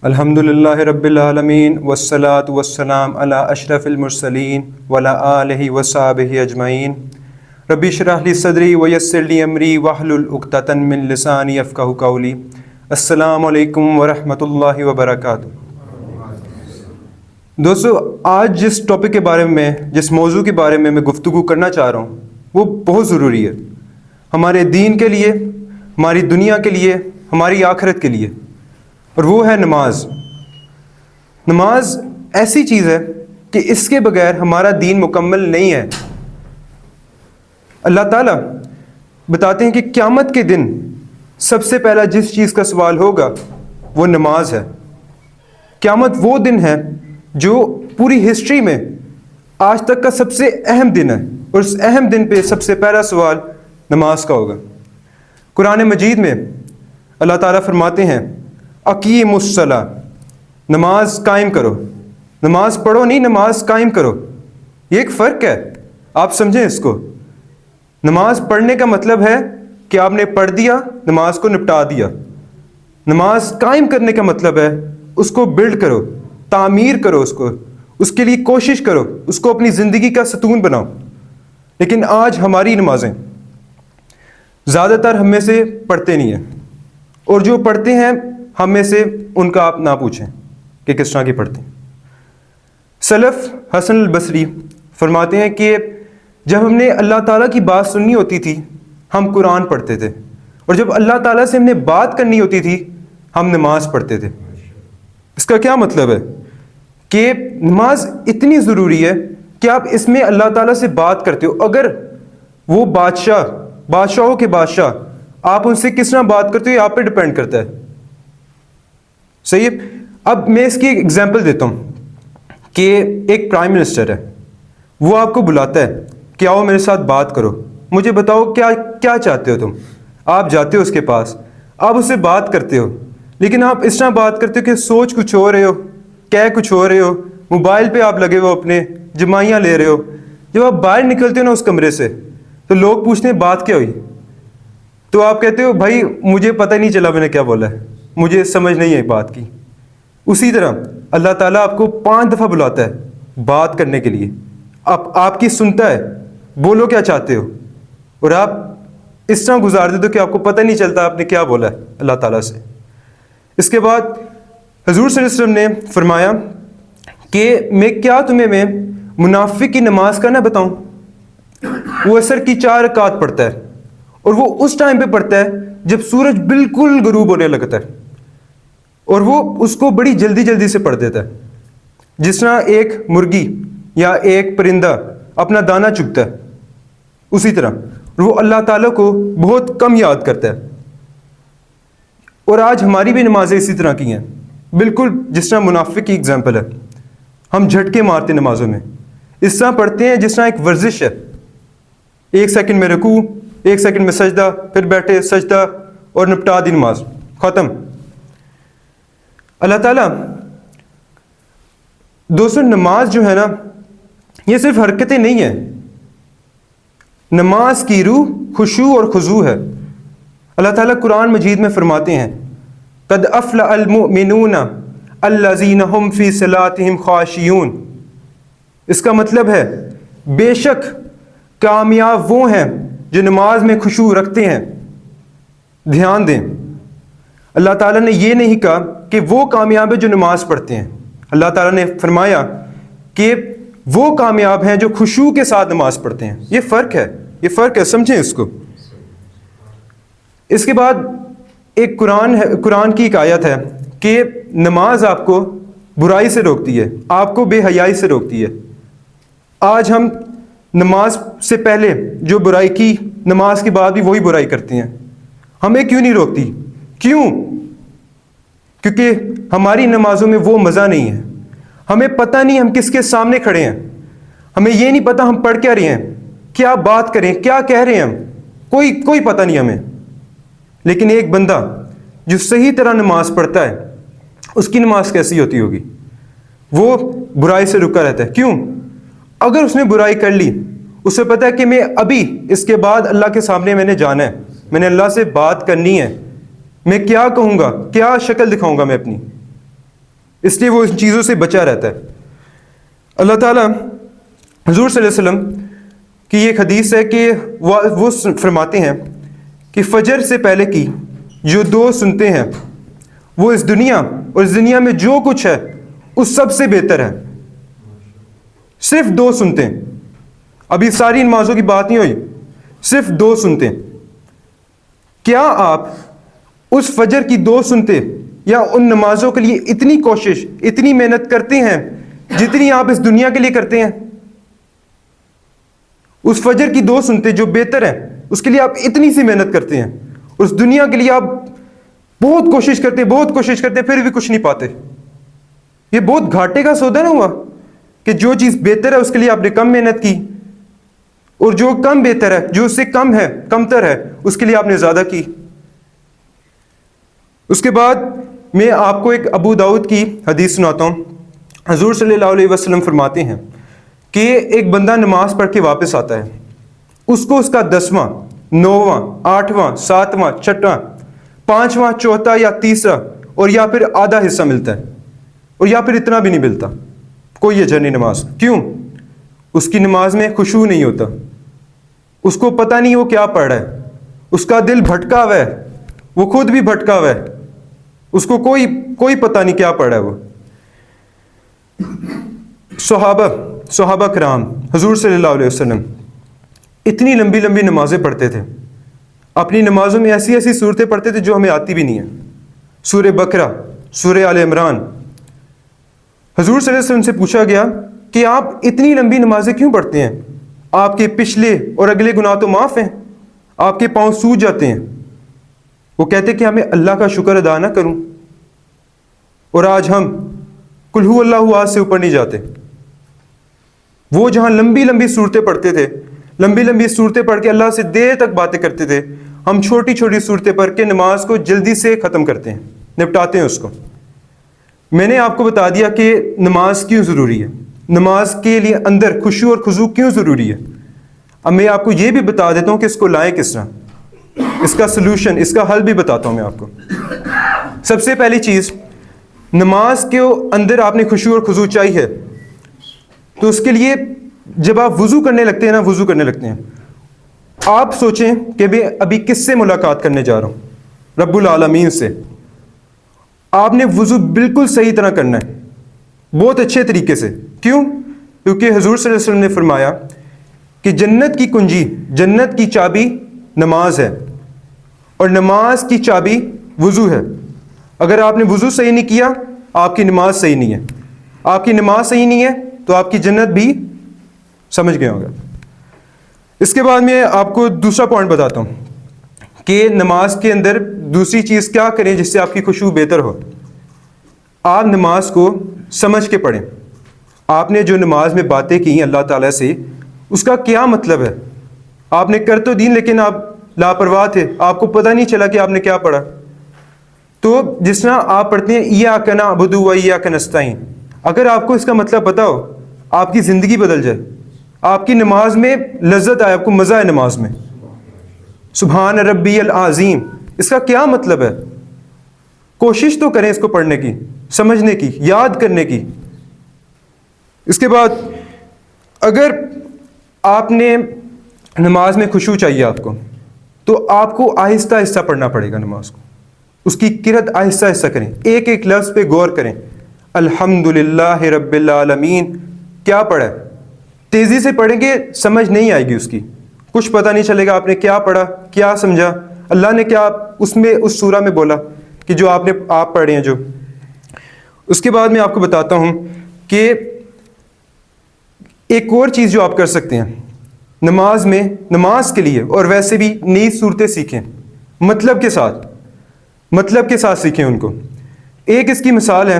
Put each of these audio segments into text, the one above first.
الحمدللہ رب العالمین والصلاة والسلام علی اشرف المرسلین وعلی آلہ وصحبہ اجمعین رب اشرح لی صدری ویسر لی امری واحلل عقدۃ من لسانی یفقہوا قولی۔ السلام علیکم ورحمۃ اللہ وبرکاتہ۔ دوستو، آج جس ٹاپک کے بارے میں جس موضوع کے بارے میں گفتگو کرنا چاہ رہا ہوں وہ بہت ضروری ہے ہمارے دین کے لیے، ہماری دنیا کے لیے، ہماری آخرت کے لیے، اور وہ ہے نماز۔ نماز ایسی چیز ہے کہ اس کے بغیر ہمارا دین مکمل نہیں ہے۔ اللہ تعالیٰ بتاتے ہیں کہ قیامت کے دن سب سے پہلا جس چیز کا سوال ہوگا وہ نماز ہے۔ قیامت وہ دن ہے جو پوری ہسٹری میں آج تک کا سب سے اہم دن ہے، اور اس اہم دن پہ سب سے پہلا سوال نماز کا ہوگا۔ قرآن مجید میں اللہ تعالیٰ فرماتے ہیں اقیم الصلاۃ، نماز قائم کرو۔ نماز پڑھو نہیں، نماز قائم کرو۔ یہ ایک فرق ہے، آپ سمجھیں اس کو۔ نماز پڑھنے کا مطلب ہے کہ آپ نے پڑھ دیا، نماز کو نپٹا دیا۔ نماز قائم کرنے کا مطلب ہے اس کو بلڈ کرو، تعمیر کرو، اس کے لیے کوشش کرو، اس کو اپنی زندگی کا ستون بناؤ۔ لیکن آج ہماری نمازیں زیادہ تر ہم میں سے پڑھتے نہیں ہیں، اور جو پڑھتے ہیں ہم میں سے ان کا آپ نہ پوچھیں کہ کس طرح کی پڑھتے ہیں۔ سلف حسن البصری فرماتے ہیں کہ جب ہم نے اللہ تعالیٰ کی بات سننی ہوتی تھی ہم قرآن پڑھتے تھے، اور جب اللہ تعالیٰ سے ہم نے بات کرنی ہوتی تھی ہم نماز پڑھتے تھے۔ اس کا کیا مطلب ہے کہ نماز اتنی ضروری ہے کہ آپ اس میں اللہ تعالیٰ سے بات کرتے ہو۔ اگر وہ بادشاہوں کے بادشاہ، آپ ان سے کس طرح بات کرتے ہو یہ آپ پہ ڈپینڈ کرتا ہے۔ صحیح ہے؟ اب میں اس کی ایک ایگزامپل دیتا ہوں کہ ایک پرائم منسٹر ہے، وہ آپ کو بلاتا ہے کہ آؤ میرے ساتھ بات کرو، مجھے بتاؤ کیا چاہتے ہو تم۔ آپ جاتے ہو اس کے پاس، آپ اس سے بات کرتے ہو، لیکن آپ اس طرح بات کرتے ہو کہ سوچ کچھ ہو رہے ہو، کہہ کچھ ہو رہے ہو، موبائل پہ آپ لگے ہو، اپنے جمائیاں لے رہے ہو۔ جب آپ باہر نکلتے ہو نا اس کمرے سے تو لوگ پوچھتے ہیں بات کیا ہوئی، تو آپ کہتے ہو بھائی مجھے پتہ نہیں چلا میں نے کیا بولا ہے، مجھے سمجھ نہیں ہے بات کی۔ اسی طرح اللہ تعالیٰ آپ کو 5 دفعہ بلاتا ہے بات کرنے کے لیے، آپ کی سنتا ہے، بولو کیا چاہتے ہو، اور آپ اس طرح گزار دیتے ہو کہ آپ کو پتہ نہیں چلتا آپ نے کیا بولا ہے اللہ تعالیٰ سے۔ اس کے بعد حضور صلی اللہ علیہ وسلم نے فرمایا کہ میں کیا تمہیں منافق کی نماز کا نہ بتاؤں؟ وہ عصر کی 4 رکعت پڑھتا ہے، اور وہ اس ٹائم پہ پڑھتا ہے جب سورج بالکل غروب ہونے لگتا ہے، اور وہ اس کو بڑی جلدی جلدی سے پڑھ دیتا ہے، جس طرح ایک مرغی یا ایک پرندہ اپنا دانہ چگتا ہے اسی طرح وہ اللہ تعالیٰ کو بہت کم یاد کرتا ہے۔ اور آج ہماری بھی نمازیں اسی طرح کی ہیں، بالکل جس طرح منافق کی اگزامپل ہے۔ ہم جھٹکے مارتے نمازوں میں، اس طرح پڑھتے ہیں جس طرح ایک ورزش ہے، 1 سیکنڈ میں رکوع، 1 سیکنڈ میں سجدہ، پھر بیٹھے سجدہ اور نپٹا دی نماز، ختم۔ اللہ تعالیٰ دوستو نماز جو ہے نا یہ صرف حرکتیں نہیں ہیں، نماز کی روح خشوع اور خضوع ہے۔ اللہ تعالیٰ قرآن مجید میں فرماتے ہیں قد افلح المؤمنون الذین هم فی صلاتهم خاشعون۔ اس کا مطلب ہے بے شک کامیاب وہ ہیں جو نماز میں خشوع رکھتے ہیں۔ دھیان دیں، اللہ تعالیٰ نے یہ نہیں کہا کہ وہ کامیاب ہیں جو نماز پڑھتے ہیں، اللہ تعالیٰ نے فرمایا کہ وہ کامیاب ہیں جو خشوع کے ساتھ نماز پڑھتے ہیں۔ یہ فرق ہے، سمجھیں اس کو۔ اس کے بعد ایک قرآن کی ایک آیت ہے کہ نماز آپ کو برائی سے روکتی ہے، آپ کو بے حیائی سے روکتی ہے۔ آج ہم نماز سے پہلے جو برائی کی، نماز کے بعد بھی وہی برائی کرتے ہیں۔ ہمیں کیوں نہیں روکتی؟ کیونکہ ہماری نمازوں میں وہ مزہ نہیں ہے۔ ہمیں پتہ نہیں ہم کس کے سامنے کھڑے ہیں، ہمیں یہ نہیں پتہ ہم پڑھ کیا رہے ہیں، کیا بات کریں، کیا کہہ رہے ہیں ہم، کوئی پتہ نہیں ہمیں۔ لیکن ایک بندہ جو صحیح طرح نماز پڑھتا ہے اس کی نماز کیسی ہوتی ہوگی؟ وہ برائی سے رکا رہتا ہے۔ کیوں؟ اگر اس نے برائی کر لی، اسے پتہ ہے کہ میں ابھی اس کے بعد اللہ کے سامنے میں نے جانا ہے، میں نے اللہ سے بات کرنی ہے، میں کیا کہوں گا، کیا شکل دکھاؤں گا میں اپنی، اس لیے وہ ان چیزوں سے بچا رہتا ہے۔ اللہ تعالیٰ حضور صلی اللہ علیہ وسلم کی ایک حدیث ہے کہ وہ فرماتے ہیں کہ فجر سے پہلے کی جو 2 سنتے ہیں وہ اس دنیا اور اس دنیا میں جو کچھ ہے اس سب سے بہتر ہے۔ صرف 2 سنتے ہیں، ابھی ساری نمازوں کی بات نہیں ہوئی، صرف 2 سنتے ہیں۔ کیا آپ اس فجر کی 2 سنتے یا ان نمازوں کے لیے اتنی کوشش، اتنی محنت کرتے ہیں جتنی آپ اس دنیا کے لیے کرتے ہیں؟ اس فجر کی 2 سنتے جو بہتر ہیں اس کے لیے آپ اتنی سی محنت کرتے ہیں، اس دنیا کے لیے آپ بہت کوشش کرتے ہیں پھر بھی کچھ نہیں پاتے۔ یہ بہت گھاٹے کا سودا نہ ہوا کہ جو چیز بہتر ہے اس کے لیے آپ نے کم محنت کی، اور جو کم بہتر ہے، جو اس سے کم ہے، کمتر ہے، اس کے لیے آپ نے زیادہ کی۔ اس کے بعد میں آپ کو ایک ابو داؤد کی حدیث سناتا ہوں۔ حضور صلی اللہ علیہ وسلم فرماتے ہیں کہ ایک بندہ نماز پڑھ کے واپس آتا ہے، اس کو اس کا 10واں، 9واں، 8واں، 7واں، 6واں، 5واں، 4تھا یا 3را اور یا پھر آدھا حصہ ملتا ہے، اور یا پھر اتنا بھی نہیں ملتا کوئی اجر نہیں نماز۔ کیوں؟ اس کی نماز میں خشوع نہیں ہوتا، اس کو پتہ نہیں وہ کیا پڑھ رہا ہے، اس کا دل بھٹکا ہوا ہے، وہ خود بھی بھٹکا ہوا ہے، اس کو کوئی پتہ نہیں کیا پڑھ رہا ہے وہ۔ صحابہ کرام حضور صلی اللہ علیہ وسلم اتنی لمبی لمبی نمازیں پڑھتے تھے، اپنی نمازوں میں ایسی ایسی صورتیں پڑھتے تھے جو ہمیں آتی بھی نہیں ہیں، سورہ بقرہ، سورہ آل عمران۔ حضور صلی اللہ علیہ وسلم سے پوچھا گیا کہ آپ اتنی لمبی نمازیں کیوں پڑھتے ہیں؟ آپ کے پچھلے اور اگلے گناہ تو معاف ہیں، آپ کے پاؤں سوج جاتے ہیں۔ وہ کہتے کہ ہمیں اللہ کا شکر ادا نہ کروں، اور آج ہم قل ہو اللہ احد سے اوپر نہیں جاتے۔ وہ جہاں لمبی لمبی صورتیں پڑھتے تھے، لمبی لمبی صورتیں پڑھ کے اللہ سے دیر تک باتیں کرتے تھے، ہم چھوٹی چھوٹی صورتیں پڑھ کے نماز کو جلدی سے ختم کرتے ہیں، نپٹاتے ہیں اس کو۔ میں نے آپ کو بتا دیا کہ نماز کیوں ضروری ہے، نماز کے لیے اندر خشوع اور خضوع کیوں ضروری ہے۔ اب میں آپ کو یہ بھی بتا دیتا ہوں کہ اس کو لائیں کس طرح، اس کا سلوشن، اس کا حل بھی بتاتا ہوں میں آپ کو۔ سب سے پہلی چیز، نماز کے اندر آپ نے خشوع اور خضوع چاہیے، تو اس کے لیے جب آپ وضو کرنے لگتے ہیں آپ سوچیں کہ میں ابھی کس سے ملاقات کرنے جا رہا ہوں؟ رب العالمین سے۔ آپ نے وضو بالکل صحیح طرح کرنا ہے، بہت اچھے طریقے سے۔ کیوں؟ کیونکہ حضور صلی اللہ علیہ وسلم نے فرمایا کہ جنت کی کنجی، جنت کی چابی نماز ہے، اور نماز کی چابی وضو ہے۔ اگر آپ نے وضو صحیح نہیں کیا، آپ کی نماز صحیح نہیں ہے، آپ کی نماز صحیح نہیں ہے تو آپ کی جنت بھی سمجھ گئے ہوگا۔ اس کے بعد میں آپ کو دوسرا پوائنٹ بتاتا ہوں کہ نماز کے اندر دوسری چیز کیا کریں جس سے آپ کی خشوع بہتر ہو۔ آپ نماز کو سمجھ کے پڑھیں۔ آپ نے جو نماز میں باتیں کی اللہ تعالیٰ سے، اس کا کیا مطلب ہے؟ آپ نے کر تو دین لیکن آپ لاپرواہ تھے، آپ کو پتہ نہیں چلا کہ آپ نے کیا پڑھا۔ تو جس طرح آپ پڑھتے ہیں ایاک نعبد و ایاک نستعین، اگر آپ کو اس کا مطلب پتہ ہو، آپ کی زندگی بدل جائے، آپ کی نماز میں لذت آئے، آپ کو مزہ ہے نماز میں۔ سبحان ربی العظیم، اس کا کیا مطلب ہے؟ کوشش تو کریں اس کو پڑھنے کی، سمجھنے کی، یاد کرنے کی۔ اس کے بعد اگر آپ نے نماز میں خشوع چاہیے آپ کو، تو آپ کو آہستہ آہستہ پڑھنا پڑے گا نماز کو، اس کی قرأت آہستہ آہستہ کریں، ایک ایک لفظ پہ غور کریں۔ الحمدللہ رب العالمین کیا پڑھا ہے؟ تیزی سے پڑھیں گے سمجھ نہیں آئے گی، اس کی کچھ پتہ نہیں چلے گا آپ نے کیا پڑھا، کیا سمجھا، اللہ نے کیا اس میں اس سورہ میں بولا کہ جو آپ پڑھ رہے ہیں جو۔ اس کے بعد میں آپ کو بتاتا ہوں کہ ایک اور چیز جو آپ کر سکتے ہیں نماز میں، نماز کے لیے اور ویسے بھی نئی صورتیں سیکھیں، مطلب کے ساتھ سیکھیں ان کو۔ ایک اس کی مثال ہے،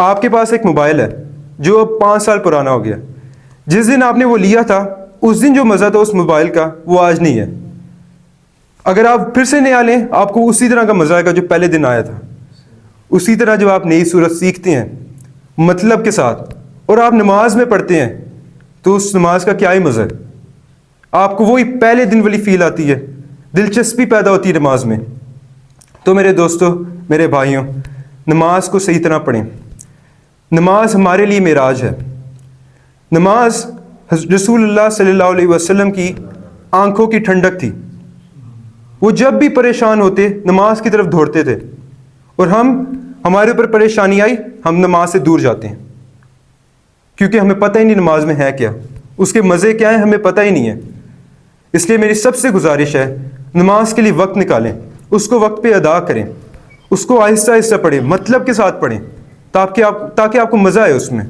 آپ کے پاس ایک موبائل ہے جو 5 سال پرانا ہو گیا، جس دن آپ نے وہ لیا تھا اس دن جو مزہ تھا اس موبائل کا وہ آج نہیں ہے۔ اگر آپ پھر سے نیا لیں آپ کو اسی طرح کا مزہ آئے گا جو پہلے دن آیا تھا۔ اسی طرح جب آپ نئی صورت سیکھتے ہیں مطلب کے ساتھ اور آپ نماز میں پڑھتے ہیں تو اس نماز کا کیا ہی مزہ ہے، آپ کو وہی پہلے دن والی فیل آتی ہے، دلچسپی پیدا ہوتی ہے نماز میں۔ تو میرے دوستو، میرے بھائیوں، نماز کو صحیح طرح پڑھیں، نماز ہمارے لیے معراج ہے. نماز رسول اللہ صلی اللہ علیہ وسلم کی آنکھوں کی ٹھنڈک تھی. وہ جب بھی پریشان ہوتے نماز کی طرف دوڑتے تھے, اور ہمارے اوپر پریشانی آئی ہم نماز سے دور جاتے ہیں, کیونکہ ہمیں پتہ ہی نہیں نماز میں ہے کیا, اس کے مزے کیا ہیں ہمیں پتہ ہی نہیں ہے. اس لیے میری سب سے گزارش ہے نماز کے لیے وقت نکالیں, اس کو وقت پہ ادا کریں, اس کو آہستہ آہستہ پڑھیں, مطلب کے ساتھ پڑھیں, تاکہ آپ کو مزہ آئے اس میں.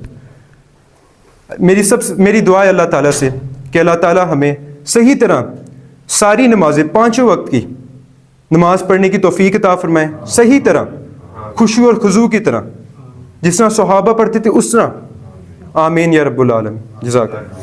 میری دعا ہے اللہ تعالیٰ سے کہ اللہ تعالیٰ ہمیں صحیح طرح ساری نمازیں 5 وقت کی نماز پڑھنے کی توفیق عطا فرمائے, صحیح طرح خشوع اور خضوع کی طرح, جس طرح صحابہ پڑھتے تھے اس طرح. آمین یا رب العالمین. جزاک اللہ.